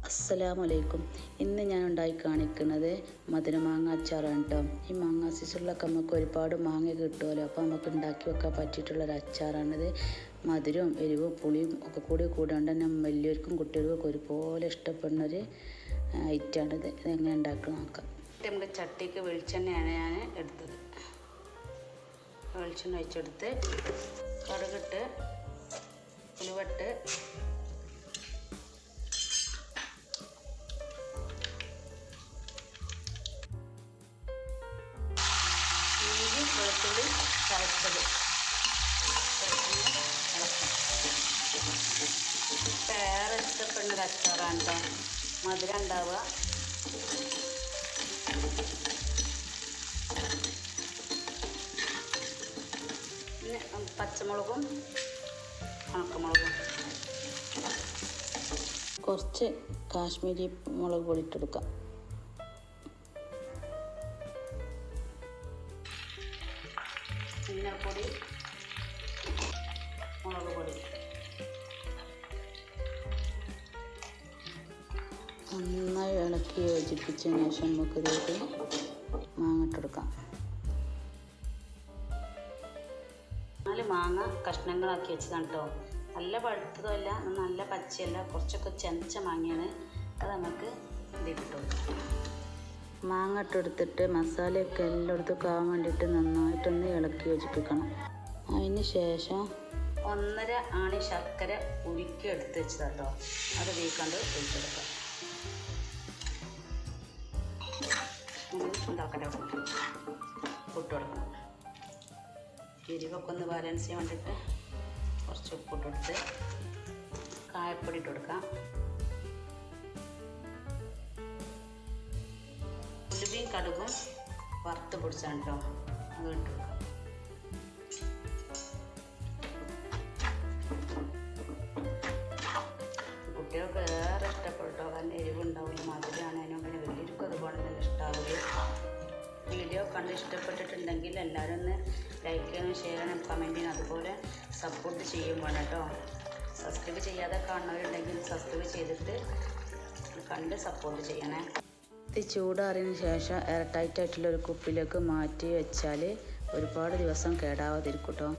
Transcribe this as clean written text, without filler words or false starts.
അസ്സലാമലൈക്കും. ഇന്ന് ഞാൻ ഉണ്ടാക്കി കാണിക്കുന്നത് മധുരമാങ്ങ അച്ചാറാണ് കേട്ടോ. ഈ മാങ്ങ സീസണിലൊക്കെ നമുക്ക് ഒരുപാട് മാങ്ങ കിട്ടുമല്ലോ, അപ്പോൾ നമുക്ക് ഉണ്ടാക്കി വെക്കാൻ പറ്റിയിട്ടുള്ളൊരു അച്ചാറാണിത്. മധുരവും എരിവും പുളിയും ഒക്കെ കൂടെ തന്നെ വലിയവർക്കും കുട്ടികൾക്കും ഒരുപോലെ ഇഷ്ടപ്പെടുന്നൊരു ഐറ്റമാണിത്. ഇതെങ്ങനെ ഉണ്ടാക്കി നോക്കാം. നമുക്ക് ചട്ടിക്ക് വെളിച്ചെണ്ണയാണ് ഞാൻ എടുത്തത്. വെളിച്ചെണ്ണ ഒഴിച്ചെടുത്ത് കടുകിട്ട് ഉലുവട്ട് വെളുത്തുള്ളി ചതച്ചത് വേറെ ഇഷ്ടപ്പെടുന്നൊരു അച്ചാറാണ് കേട്ടോ. മധുരം ഉണ്ടാവുക. പിന്നെ പച്ചമുളകും ഉണക്കമുളകും കുറച്ച് കാശ്മീരി മുളക് പൊടി ഇട്ടെടുക്കാം. മഞ്ഞൾപ്പൊടി, മുളക് പൊടി നന്നായി ഇളക്കി യോജിപ്പിച്ചതിന് ശേഷം നമുക്കിതിലേക്ക് മാങ്ങ ഇട്ടെടുക്കാം. 4 മാങ്ങ കഷ്ണങ്ങളാക്കി വെച്ചതാണ് കേട്ടോ. നല്ല പഴുത്തതല്ല, നല്ല പച്ചയല്ല, കുറച്ചൊക്കെ ചെനച്ച മാങ്ങയാണ്. അത് നമുക്ക് ഇതിലേക്ക് ഇട്ട് കൊടുക്കാം. മാങ്ങ ഇട്ടെടുത്തിട്ട് മസാലയൊക്കെ എല്ലായിടത്തും ആവാൻ വേണ്ടിയിട്ട് നന്നായിട്ടൊന്ന് ഇളക്കി യോജിപ്പിക്കണം. അതിന് ശേഷം 1.5 ആണി ശർക്കര ഉരുക്കി എടുത്ത് വെച്ചതാട്ടോ. അത് വീക്കാണ്ട് ഒഴിച്ചെടുക്കാം. ഉണ്ടാക്കട്ടെ, ഉപ്പിട്ട് കൊടുക്കണം. എരിവൊക്കെ ഒന്ന് ബാലൻസ് ചെയ്യാൻ വേണ്ടിയിട്ട് കുറച്ച് ഉപ്പിട്ടെടുത്ത് കായപ്പൊടി ഇട്ട് കൊടുക്കാം. ഉലുവയും കടുകും വറുത്ത് പൊടിച്ചാണ് കേട്ടോ. അത് ഇട്ട് കൊടുക്കാം. കുട്ടികൾക്ക് ഏറെ ഇഷ്ടപ്പെട്ടോ, കാരണം എരിവുണ്ടാവില്ല, മധുരമാണേനും പിന്നെ വലിയവർക്കും അതുപോലെ തന്നെ ഇഷ്ടമാവില്ല. വീഡിയോ കണ്ട് ഇഷ്ടപ്പെട്ടിട്ടുണ്ടെങ്കിൽ എല്ലാവരും ഒന്ന് ലൈക്ക് ചെയ്യാനും ഷെയർ ചെയ്യാനും കമൻറ്റ് ചെയ്യാനും അതുപോലെ സപ്പോർട്ട് ചെയ്യും വേണം കേട്ടോ. സബ്സ്ക്രൈബ് ചെയ്യാതെ കാണുന്നവരുണ്ടെങ്കിൽ സബ്സ്ക്രൈബ് ചെയ്തിട്ട് കണ്ട് സപ്പോർട്ട് ചെയ്യണേ. ഇത് ചൂടാറിയതിന് ശേഷം എയർ ടൈറ്റായിട്ടുള്ളൊരു കുപ്പിയിലേക്ക് മാറ്റി വെച്ചാൽ ഒരുപാട് ദിവസം കേടാവാതിരിക്കും കേട്ടോ.